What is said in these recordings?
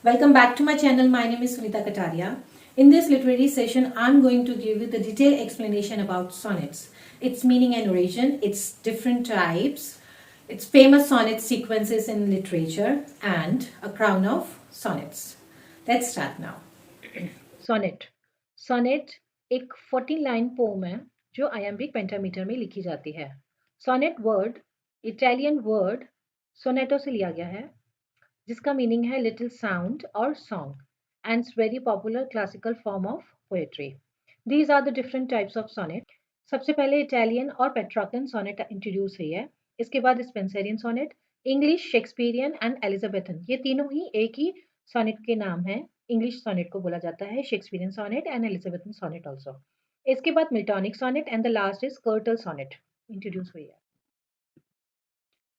Welcome back to my channel. My name is Sunita Kataria. In this literary session, I'm going to give you the detailed explanation about sonnets, its meaning and origin, its different types, its famous sonnet sequences in literature, and a crown of sonnets. Let's start now. Sonnet sonnet एक 14 line pome है जो iambic pentameter में लिखी जाती है। Sonnet word Italian word सोनेटो से लिया गया है जिसका मीनिंग है लिटिल साउंड और song and it's very popular classical form of poetry. These are the different types of sonnet. सबसे पहले इटालियन और पेट्राकन सोनेट इंट्रोड्यूस हुई है। इसके बाद Spenserian sonnet, English, Shakespearean and Elizabethan, ये तीनों ही एक ही सोनेट के नाम हैं। इंग्लिश सोनेट को बोला जाता है Shakespearean sonnet and Elizabethan sonnet also. इसके बाद Miltonic sonnet and the last is curtal sonnet introduce हुई है।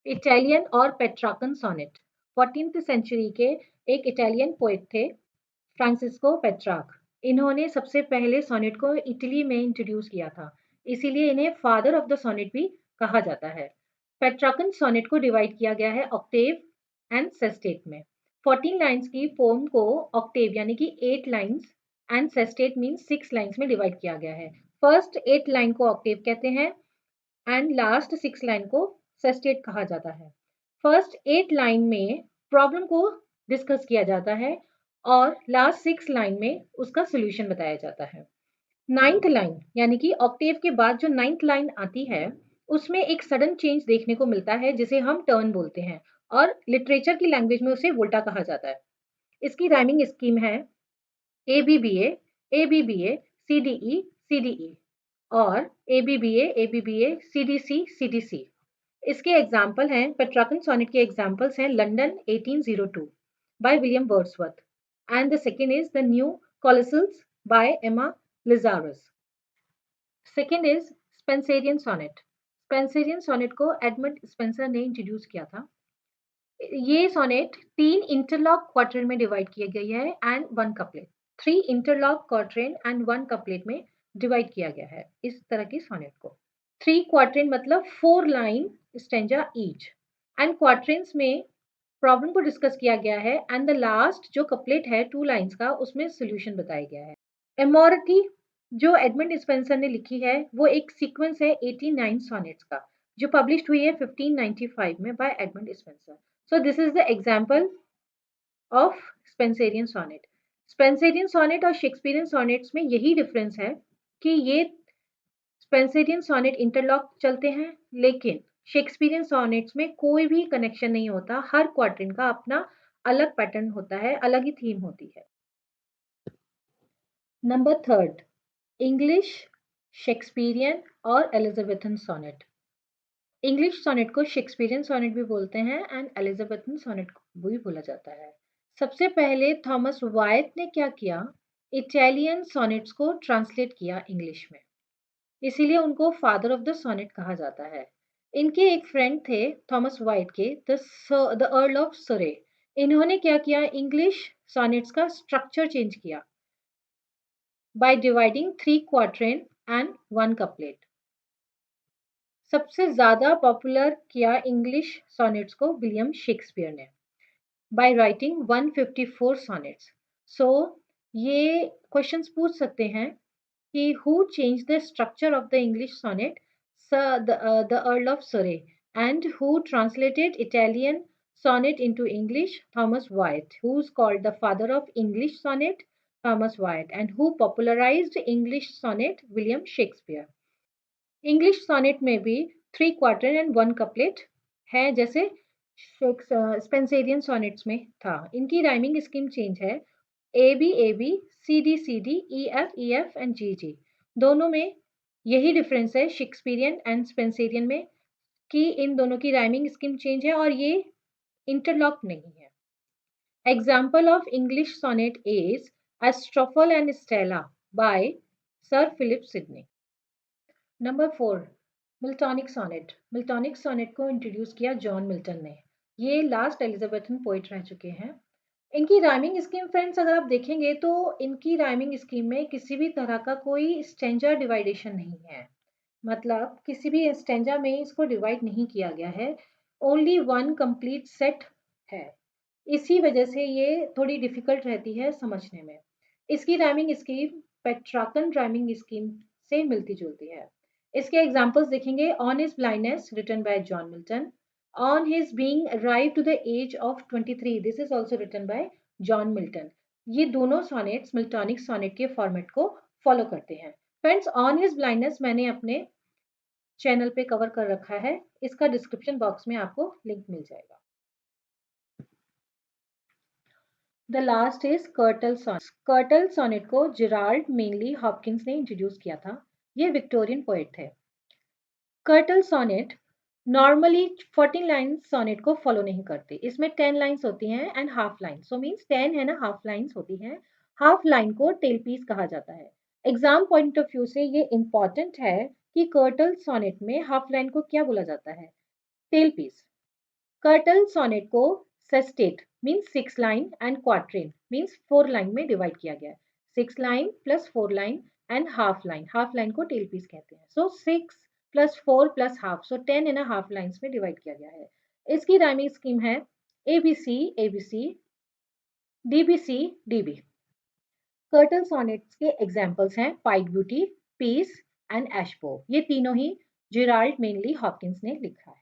इटालियन और पेट्राकन सोनेट 14th सेंचुरी के एक इटालियन पोएट थे फ्रांसिस्को पेट्राक। इन्होंने सबसे पहले सोनेट को इटली में इंट्रोड्यूस किया था, इसीलिए इन्हें फादर ऑफ द सोनेट भी कहा जाता है। पेट्राकन सोनेट को डिवाइड किया गया है ऑक्टेव एंड सेस्टेट में। 14 लाइन्स की पोम को ऑक्टेव यानी कि 8 lines and sestet means 6 lines में डिवाइड किया गया है। फर्स्ट 8 लाइन को ऑक्टेव कहते हैं एंड लास्ट 6 लाइन को सेस्टेट कहा जाता है। फर्स्ट 8 लाइन में प्रॉब्लम को डिस्कस किया जाता है और लास्ट 6 लाइन में उसका सोल्यूशन बताया जाता है। नाइन्थ लाइन यानी कि ऑक्टेव के बाद जो नाइन्थ लाइन आती है उसमें एक सडन चेंज देखने को मिलता है जिसे हम टर्न बोलते हैं और लिटरेचर की लैंग्वेज में उसे वोल्टा कहा जाता है। इसकी राइमिंग स्कीम है A B B A C D E C D E और A B B A C D C. इसके एग्जाम्पल हैं, पेट्राकन सोनेट के एग्जाम्पल्स हैं London 1802 by William Wordsworth and the second is the New Colossus by Emma Lazarus. Second is Spenserian sonnet. Spenserian sonnet को Edmund Spenser ने introduce किया था। ये sonnet 3 interlock quarter में डिवाइड किया गया है and 1 couplet. 3 interlock क्वार्टरन and 1 couplet में डिवाइड किया गया है इस तरह की सोनेट को। 3 क्वार्टरन मतलब 4 लाइन स्टेंजा ईच एंड क्वार्टरन्स में प्रॉब्लम को डिस्कस किया गया है एंड द लास्ट जो कपलेट है 2 लाइन्स का उसमें सोल्यूशन बताया गया है। एमोरिटी जो एडमंड स्पेंसर ने लिखी है वो एक सीक्वेंस है 89 सोनेट्स का जो पब्लिश्ड हुई है 1595 में by Edmund Spenser. So this is the example of Spenserian sonnet. Spenserian sonnet और शेक्सपियरियन सोनेट्स में यही डिफरेंस है कि ये स्पेंसेरियन सोनेट इंटरलॉक चलते हैं लेकिन शेक्सपियरियन सोनेट्स में कोई भी कनेक्शन नहीं होता। हर क्वार्टरन का अपना अलग पैटर्न होता है, अलग ही थीम होती है। नंबर थर्ड, इंग्लिश, शेक्सपियरियन और एलिजाबेथन सोनेट। इंग्लिश सोनेट को शेक्सपियरियन सोनेट भी बोलते हैं एंड एलिजाबेथन सोनेट भी बोला जाता है। सबसे पहले थॉमस वाइट ने क्या किया, इटालियन सोनेट्स को ट्रांसलेट किया इंग्लिश में, इसीलिए उनको फादर ऑफ द सोनेट कहा जाता है। इनके एक फ्रेंड थे थॉमस वाइट के, द अर्ल ऑफ सरे। इन्होंने क्या किया, इंग्लिश सोनेट्स का स्ट्रक्चर चेंज किया बाय डिवाइडिंग 3 क्वार्टरन एंड 1 कपलेट। सबसे ज्यादा पॉपुलर किया इंग्लिश सोनेट्स को विलियम शेक्सपियर ने बाय राइटिंग 154 सोनेट्स। सो ये क्वेश्चंस पूछ सकते हैं कि who changed the structure of the English sonnet? The Earl of Surrey. And who translated Italian sonnet into English? Thomas Wyatt. Who's called the father of English sonnet? Thomas Wyatt. And who popularized English sonnet? William Shakespeare. English sonnet में भी 3 quarter and 1 couplet है जैसे Spencerian sonnets में था। इनकी rhyming scheme change है, A B C D E F and G. दोनों में यही डिफरेंस है शेक्सपियरियन एंड स्पेंसेरियन में कि इन दोनों की राइमिंग स्कीम चेंज है और ये इंटरलॉक नहीं है। Example of English sonnet is Astrophel and Stella by Sir Philip Sidney. Number 4, Miltonic sonnet. Miltonic sonnet को इंट्रोड्यूस किया जॉन मिल्टन ने। ये लास्ट एलिजाबेथन पोइट रह चुके हैं। इनकी राइमिंग स्कीम फ्रेंड्स अगर आप देखेंगे तो इनकी राइमिंग स्कीम में किसी भी तरह का कोई स्टेंजा डिवाइडेशन नहीं है, मतलब किसी भी स्टेंजा में इसको डिवाइड नहीं किया गया है। ओनली 1 कंप्लीट सेट है। इसी वजह से ये थोड़ी डिफिकल्ट रहती है समझने में। इसकी rhyming scheme Petrarchan rhyming scheme से मिलती जुलती है। इसके एग्जाम्पल्स देखेंगे, on his blindness written by John Milton, on his being arrive to the age of 23, this is also written by John Milton. ये दोनों सॉनेट्स मिल्टॉनिक सॉनेट के format को फॉलो करते हैं। फ्रेंड्स, ऑन हिज ब्लाइंडनेस मैंने अपने channel पे cover कर रखा है, इसका डिस्क्रिप्शन बॉक्स में आपको लिंक मिल जाएगा। The last is curtal sonnet. Curtal sonnet को जेराल्ड मेनली हॉपकिंस ने इंट्रोड्यूस किया था। ये विक्टोरियन पोएट थे। Curtal sonnet normally 14 line sonnet को फॉलो नहीं करते। इसमें 10 लाइन्स होती हैं and half line, so means 10 है ना, हाफ लाइन्स होती हैं। हाफ लाइन को टेल पीस कहा जाता है। एग्जाम पॉइंट ऑफ व्यू से ये इंपॉर्टेंट है कि कर्टल सॉनेट में हाफ लाइन को क्या बोला जाता है? Tail piece. कर्टल सॉनेट को sestet means 6 line and quatrain means 4 line में डिवाइड किया गया है। 6 line plus 4 line and half line, half line को टेल पीस कहते हैं। So 6 plus 4 plus half, so 10 and half lines में डिवाइड किया गया है। इसकी राइमिंग स्कीम है ABC ABC, DBC DB। Curtail sonnets के एग्जाम्पल्स हैं पाइट ब्यूटी, पीस एंड एशबो। ये तीनों ही जेराल्ड मेनली हॉपकिंस ने लिखा है।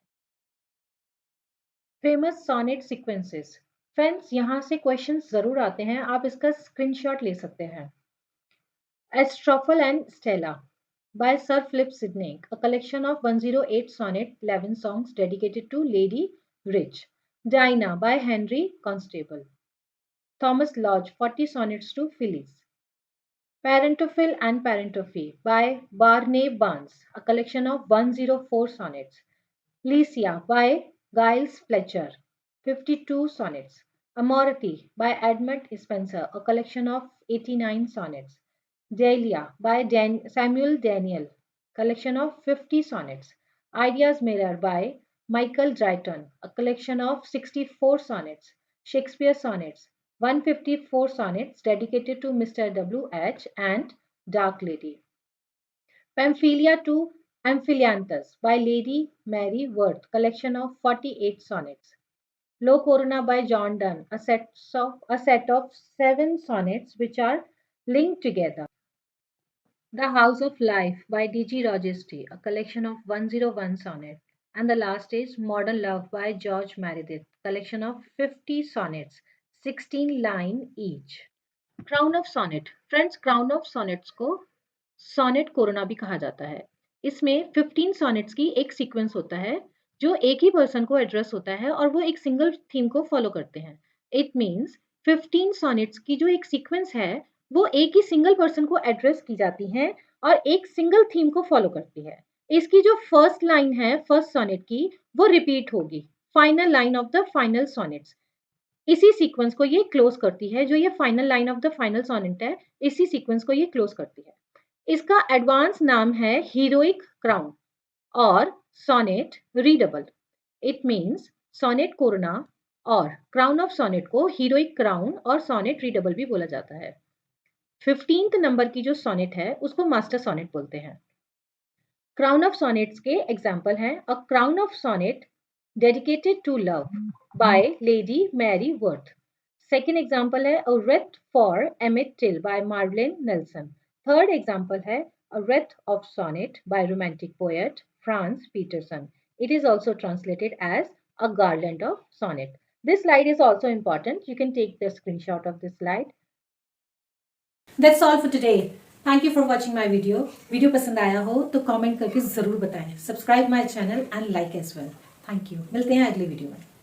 Famous sonnet sequences. फ्रेंड्स, यहाँ से क्वेश्चंस जरूर आते हैं, आप इसका स्क्रीनशॉट ले सकते हैं। Astrophel and Stella by Sir Philip Sidney, a collection of 108 sonnet 11 songs dedicated to Lady Rich. Dinah by Henry Constable. Thomas Lodge, 40 sonnets to Phyllis. Parentophile and Parentophy by Barney Barnes, a collection of 104 sonnets. Lycia by Giles Fletcher, 52 sonnets. Amorati by Edmund Spenser, a collection of 89 sonnets. Delia by Samuel Daniel, collection of 50 sonnets. Ideas Mirror by Michael Drayton, a collection of 64 sonnets. Shakespeare Sonnets, 154 sonnets dedicated to Mr. W.H. and Dark Lady. Pamphylia to Amphilanthus by Lady Mary Worth, collection of 48 sonnets. Lo Corona by John Donne, a set of 7 sonnets which are linked together. The House of Life by D.G. Rogesty, a collection of 101 sonnets. And the last is Modern Love by George Meredith, collection of 50 sonnets, 16 line each. Crown of Sonnet. Friends, Crown of Sonnets को sonnet corona भी कहा जाता है। इसमें 15 sonnets की एक sequence होता है जो एक ही पर्सन को एड्रेस होता है और वो एक सिंगल थीम को फॉलो करते हैं। इट मीन्स 15 सॉनेट्स की जो एक सीक्वेंस है वो एक ही सिंगल पर्सन को एड्रेस की जाती है और एक सिंगल थीम को फॉलो करती है। इसकी जो फर्स्ट लाइन है फर्स्ट सॉनेट की वो रिपीट होगी, final line of the final sonnets. इसी सीक्वेंस को ये क्लोज करती है, जो ये final line of the final sonnet है इसी सीक्वेंस को ये क्लोज करती है। इसका एडवांस नाम है हीरोइक क्राउन और sonnet redouble. It means sonnet corona और क्राउन ऑफ सोनेट को हीरोइक क्राउन और सोनेट रीडेबल भी बोला जाता है। 15th नंबर की जो सोनेट है उसको मास्टर सोनेट बोलते हैं। क्राउन ऑफ सोनेट्स के एग्जाम्पल हैं a crown of sonnet dedicated to love by Lady Mary Wroth. Second example है a wreath for Emmett Till by Marilyn Nelson. Third example है A Wreath of Sonnet by romantic poet Franz Peterson. It is also translated as A Garland of Sonnet. This slide is also important. You can take the screenshot of this slide. That's all for today. Thank you for watching my video. Video पसंद आया हो तो comment करके जरूर बताएं. Subscribe my channel and like as well. Thank you. मिलते हैं अगले वीडियो में.